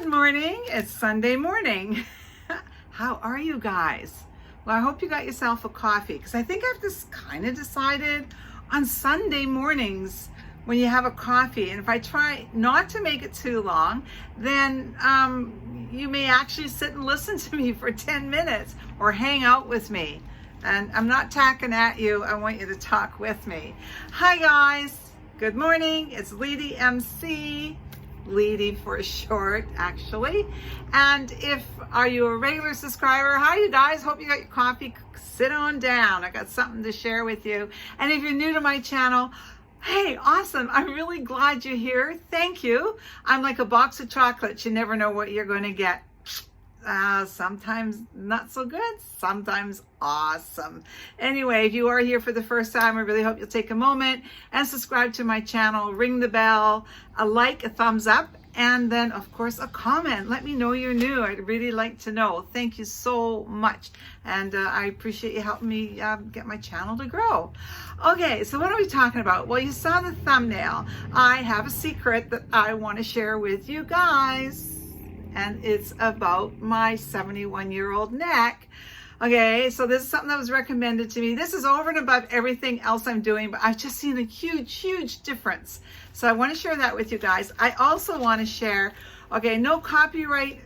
Good morning. It's Sunday morning. How are you guys? Well, I hope you got yourself a coffee, because I think I've just kind of decided on Sunday mornings when you have a coffee, and if I try not to make it too long, then you may actually sit and listen to me for 10 minutes or hang out with me. And I'm not talking at you. I want you to talk with me. Hi guys. Good morning. It's liedyMc. Liedy for short, actually. And are you a regular subscriber? Hi you guys, hope you got your coffee. Sit on down, I got something to share with you. And if you're new to my channel, hey, awesome, I'm really glad you're here. Thank you. I'm like a box of chocolates. You never know what you're going to get. Sometimes not so good, sometimes awesome. Anyway, if you are here for the first time, I really hope you'll take a moment and subscribe to my channel, ring the bell, a like, a thumbs up, and then of course a comment. Let me know you're new. I'd really like to know. Thank you so much, and I appreciate you helping me get my channel to grow. Okay, so what are we talking about? Well, you saw the thumbnail. I have a secret that I want to share with you guys, and it's about my 71-year-old neck. Okay, so this is something that was recommended to me. This is over and above everything else I'm doing, but I've just seen a huge difference. So I want to share that with you guys. I also want to share, okay, no copyright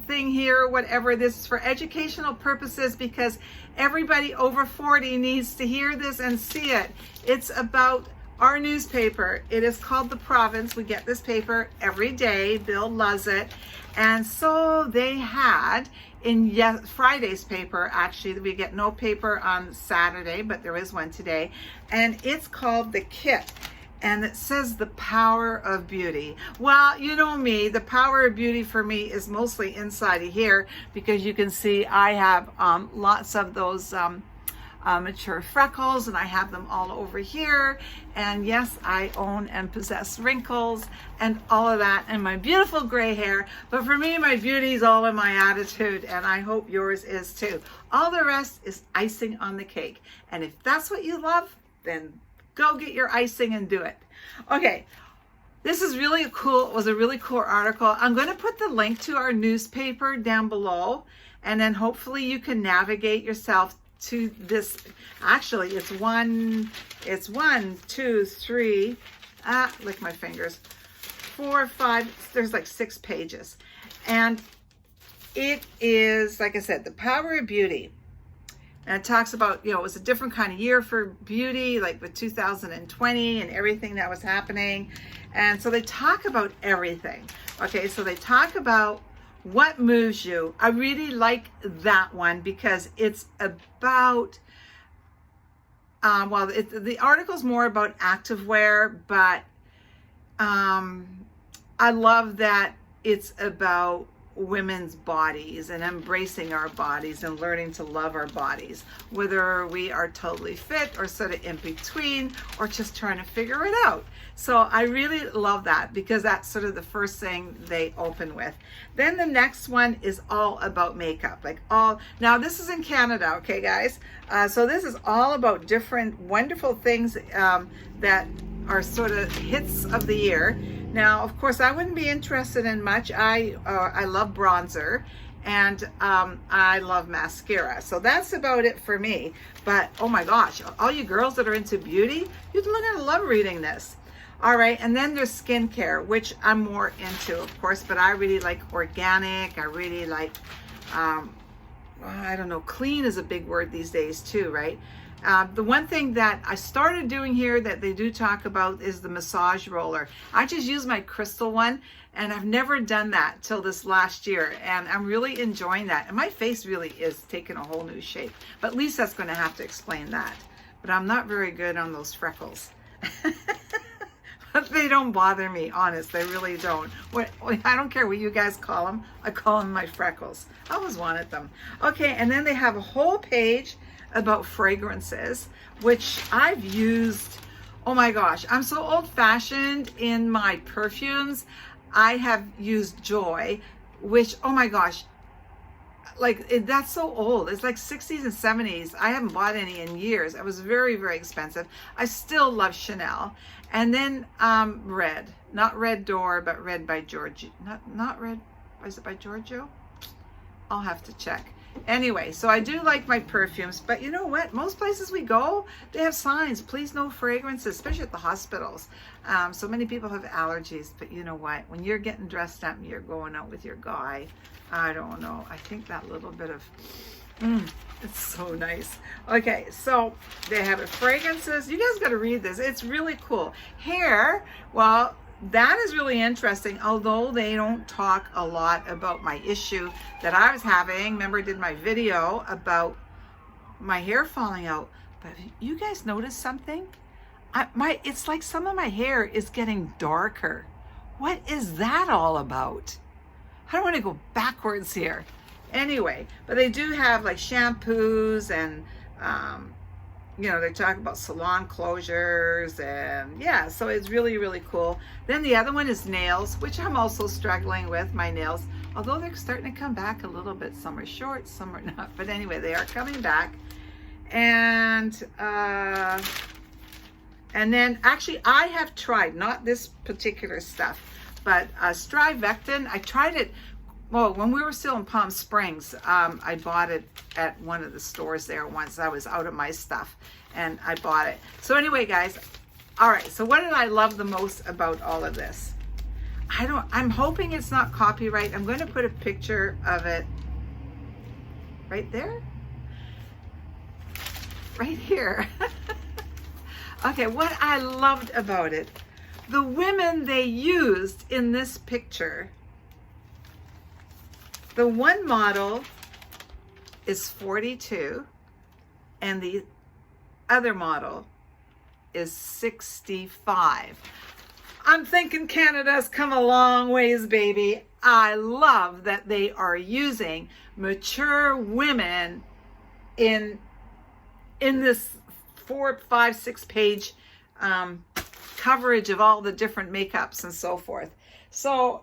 thing here, whatever. This is for educational purposes, because everybody over 40 needs to hear this and see it. It's about our newspaper. It is called The Province. We get this paper every day. Bill loves it. And so they had in Friday's paper, actually, we get no paper on Saturday, but there is one today. And it's called The Kit. And it says the power of beauty. Well, you know me, the power of beauty for me is mostly inside of here, because you can see I have lots of those mature freckles, and I have them all over here. And yes, I own and possess wrinkles and all of that, and my beautiful gray hair. But for me, my beauty is all in my attitude, and I hope yours is too. All the rest is icing on the cake. And if that's what you love, then go get your icing and do it. Okay, this is really cool. It was a really cool article. I'm going to put the link to our newspaper down below, and then hopefully you can navigate yourself to this. Actually, it's one, two, three, lick my fingers, 4, 5, there's like 6 pages. And it is, like I said, the power of beauty. And it talks about, it was a different kind of year for beauty, like with 2020 and everything that was happening. And so they talk about everything. Okay, so they talk about what moves you. I really like that one, because it's about, the article's more about activewear, but I love that it's about women's bodies and embracing our bodies and learning to love our bodies, whether we are totally fit or sort of in between or just trying to figure it out. So I really love that, because that's sort of the first thing they open with. Then the next one is all about makeup, now this is in Canada, okay guys? So this is all about different wonderful things that are sort of hits of the year. Now, of course, I wouldn't be interested in much. I love bronzer, and I love mascara. So that's about it for me. But oh my gosh, all you girls that are into beauty, you're going to love reading this. All right, and then there's skincare, which I'm more into, of course, but I really like organic. I really like, I don't know, clean is a big word these days too, right? The one thing that I started doing here that they do talk about is the massage roller. I just use my crystal one, and I've never done that till this last year, and I'm really enjoying that. And my face really is taking a whole new shape, but Lisa's going to have to explain that. But I'm not very good on those freckles. But they don't bother me, honest, they really don't. I don't care what you guys call them. I call them my freckles. I always wanted them. Okay, and then they have a whole page about fragrances, which I've used. Oh my gosh, I'm so old-fashioned in my perfumes. I have used Joy, which, oh my gosh, that's so old. It's like 60s and 70s. I haven't bought any in years. It was very expensive. I still love Chanel. And then Red, not Red Door, but Red by Georgie. Not Red is it by Giorgio? I'll have to check. Anyway, so I do like my perfumes, but you know what? Most places we go, they have signs, please no fragrances, especially at the hospitals. So many people have allergies, but you know what? When you're getting dressed up and you're going out with your guy, I don't know. I think that little bit of, it's so nice. Okay, so they have fragrances. You guys got to read this. It's really cool. Hair, well, that is really interesting, although they don't talk a lot about my issue that I was having. Remember, I did my video about my hair falling out. But you guys notice something? It's like some of my hair is getting darker. What is that all about? I don't want to go backwards here. Anyway, but they do have like shampoos and you know, they talk about salon closures, and yeah, so it's really, really cool. Then the other one is nails, which I'm also struggling with, my nails, although they're starting to come back a little bit. Some are short, some are not, but anyway, they are coming back. And then actually I have tried, not this particular stuff, but Strivectin. I tried it, well, when we were still in Palm Springs. I bought it at one of the stores there once. I was out of my stuff and I bought it. So anyway, guys, all right, so what did I love the most about all of this? I'm hoping it's not copyright. I'm going to put a picture of it right there, right here. Okay, what I loved about it, the women they used in this picture. The one model is 42 and the other model is 65. I'm thinking Canada's come a long ways, baby. I love that they are using mature women in this 4, 5, 6 page coverage of all the different makeups and so forth. So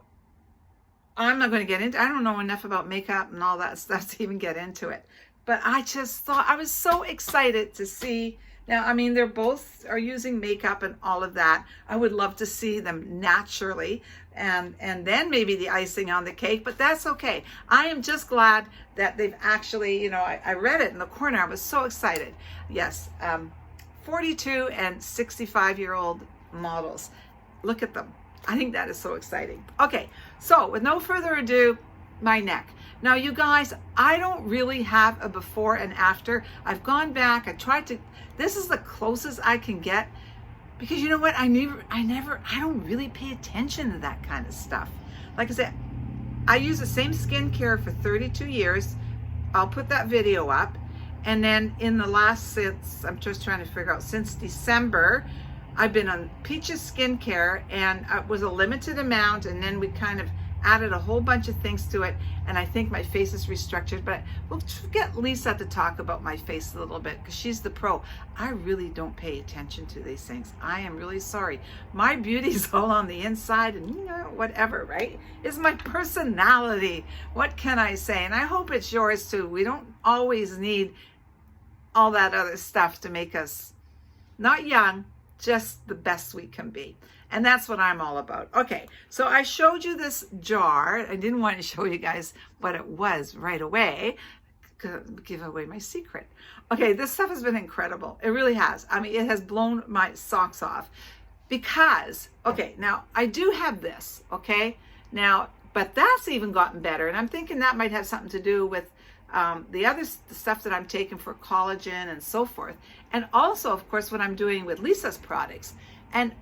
I'm not going to get into, I don't know enough about makeup and all that stuff to even get into it. But I just thought, I was so excited to see. Now, I mean, they're both are using makeup and all of that. I would love to see them naturally and then maybe the icing on the cake, but that's okay. I am just glad that they've actually, you know, I read it in the corner. I was so excited. Yes, 42 and 65-year-old models. Look at them. I think that is so exciting. Okay, so with no further ado, my neck. Now, you guys, I don't really have a before and after. I've gone back, I tried to, this is the closest I can get, because you know what, I don't really pay attention to that kind of stuff. Like I said, I use the same skincare for 32 years. I'll put that video up. And then in the last, I'm just trying to figure out, since December, I've been on Peach's skincare, and it was a limited amount, and then we kind of added a whole bunch of things to it, and I think my face is restructured. But we'll get Lisa to talk about my face a little bit, because she's the pro. I really don't pay attention to these things. I am really sorry. My beauty's all on the inside, and you know, whatever, right? It's my personality. What can I say? And I hope it's yours too. We don't always need all that other stuff to make us not young, just the best we can be. And that's what I'm all about. Okay, so I showed you this jar. I didn't want to show you guys what it was right away, give away my secret. Okay, this stuff has been incredible. It really has. I mean, it has blown my socks off, because, okay, now I do have this, okay? Now, but that's even gotten better, and I'm thinking that might have something to do with the other stuff that I'm taking for collagen and so forth. And also, of course, what I'm doing with Lisa's products. And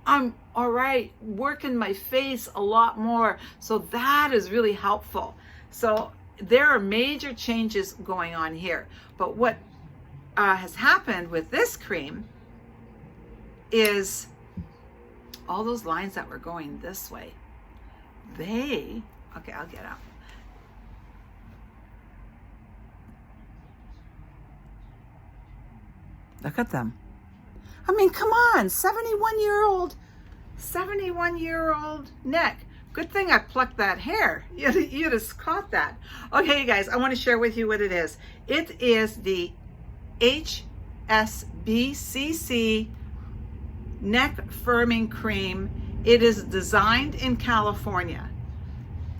I'm all right working my face a lot more. So that is really helpful. So there are major changes going on here. But what has happened with this cream is all those lines that were going this way, okay, I'll get out. Look at them. I mean, come on, 71-year-old neck. Good thing I plucked that hair. You'd have caught that. Okay, you guys, I want to share with you what it is. It is the HSBCC Neck Firming Cream. It is designed in California.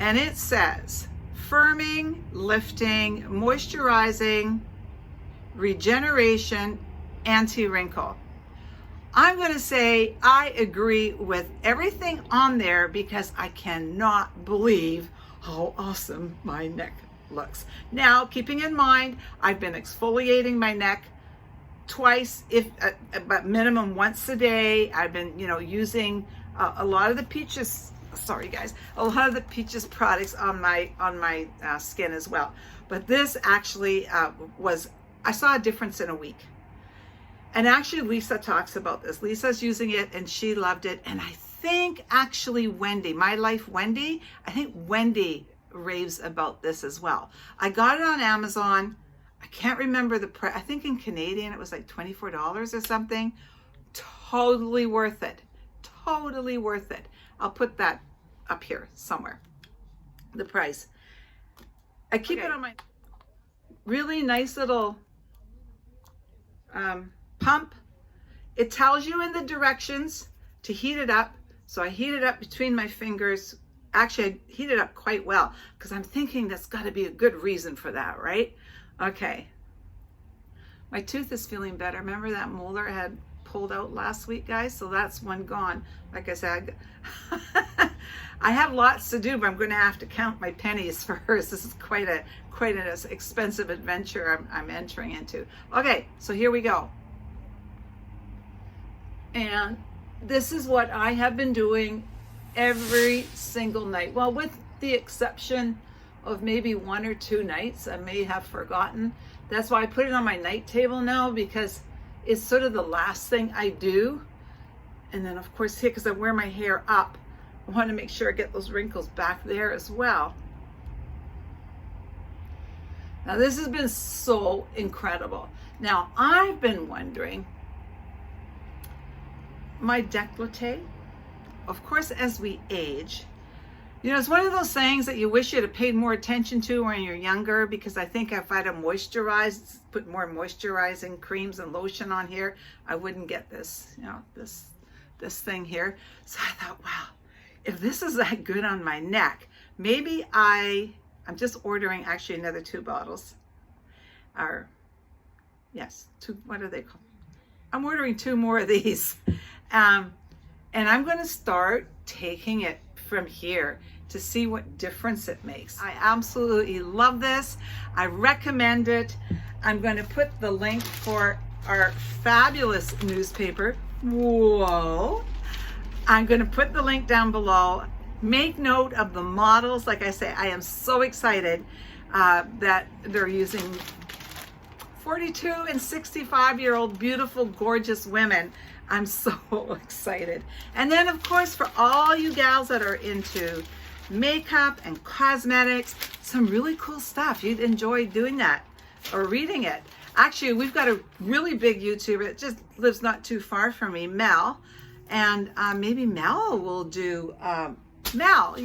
and it says firming, lifting, moisturizing, regeneration, anti-wrinkle. I'm going to say I agree with everything on there because I cannot believe how awesome my neck looks. Now, keeping in mind, I've been exfoliating my neck twice, but minimum once a day. I've been, using a lot of the Peaches. Sorry guys, a lot of the Peaches products on my skin as well. But this actually I saw a difference in a week. And actually, Lisa talks about this. Lisa's using it and she loved it. And I think actually Wendy, My Life Wendy, I think Wendy raves about this as well. I got it on Amazon. I can't remember the price. I think in Canadian it was like $24 or something. Totally worth it. Totally worth it. I'll put that up here somewhere. The price. I keep it on my really nice little pump. It tells you in the directions to heat it up. So I heat it up between my fingers. Actually, I heat it up quite well because I'm thinking that's got to be a good reason for that, right? Okay. My tooth is feeling better. Remember that molar I had pulled out last week, guys? So that's one gone. Like I said, I have lots to do, but I'm going to have to count my pennies first. This is quite an expensive adventure I'm entering into. Okay, so here we go. And this is what I have been doing every single night. Well, with the exception of maybe 1 or 2 nights I may have forgotten. That's why I put it on my night table now, because it's sort of the last thing I do. And then of course here, because I wear my hair up, I want to make sure I get those wrinkles back there as well. Now this has been so incredible. Now I've been wondering, my décolleté, of course, as we age, it's one of those things that you wish you'd have paid more attention to when you're younger, because I think if I'd have moisturized, put more moisturizing creams and lotion on here, I wouldn't get this, this thing here. So I thought, wow, if this is that good on my neck, maybe I'm just ordering actually another 2 bottles. Yes, 2, what are they called? I'm ordering 2 more of these. And I'm going to start taking it from here to see what difference it makes. I absolutely love this. I recommend it. I'm going to put the link for our fabulous newspaper. Whoa. I'm going to put the link down below. Make note of the models. Like I say, I am so excited that they're using 42 and 65-year-old beautiful, gorgeous women. I'm so excited. And then of course, for all you gals that are into makeup and cosmetics, some really cool stuff. You'd enjoy doing that or reading it. Actually, we've got a really big YouTuber that just lives not too far from me, Mel. And maybe Mel will do, Mel,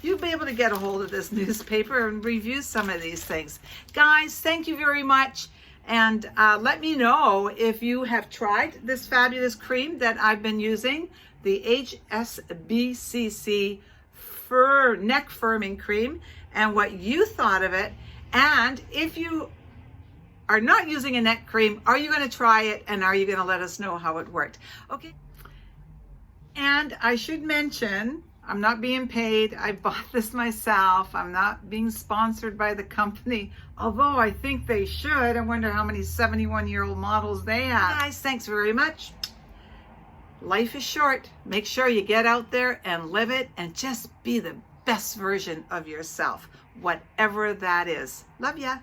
you'll be able to get a hold of this newspaper and review some of these things. Guys, thank you very much. And let me know if you have tried this fabulous cream that I've been using, the HSBCC neck firming cream, and what you thought of it. And if you are not using a neck cream, are you going to try it, and are you going to let us know how it worked? Okay. And I should mention, I'm not being paid. I bought this myself. I'm not being sponsored by the company, although I think they should. I wonder how many 71-year-old models they have. Guys, thanks very much. Life is short. Make sure you get out there and live it and just be the best version of yourself, whatever that is. Love ya.